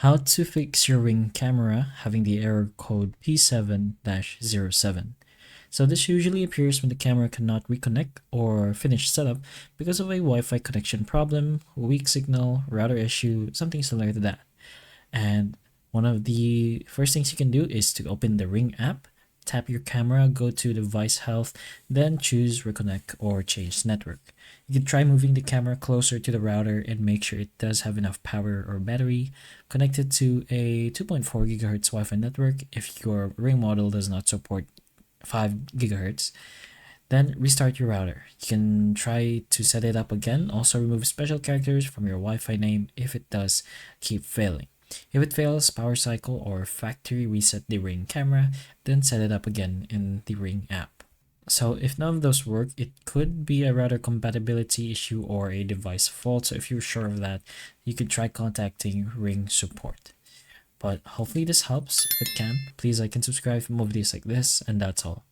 How to fix your Ring camera having the error code P7-07. So this usually appears when the camera cannot reconnect or finish setup because of a Wi-Fi connection problem, weak signal, router issue, something similar to that. And one of the first things you can do is to open the Ring app, tap your camera, go to device health, then choose reconnect or change network. You can try moving the camera closer to the router and make sure it does have enough power or battery. Connect it to a 2.4 GHz Wi-Fi network if your Ring model does not support 5 GHz. Then restart your router. You can try to set it up again. Also remove special characters from your Wi-Fi name if it does keep failing. If it fails, power cycle or factory reset the Ring camera, then set it up again in the Ring app. So if none of those work, it could be a router compatibility issue or a device fault. So if you're sure of that, you could try contacting Ring support. But hopefully this helps. If it can, please like and subscribe for more videos like this, and that's all.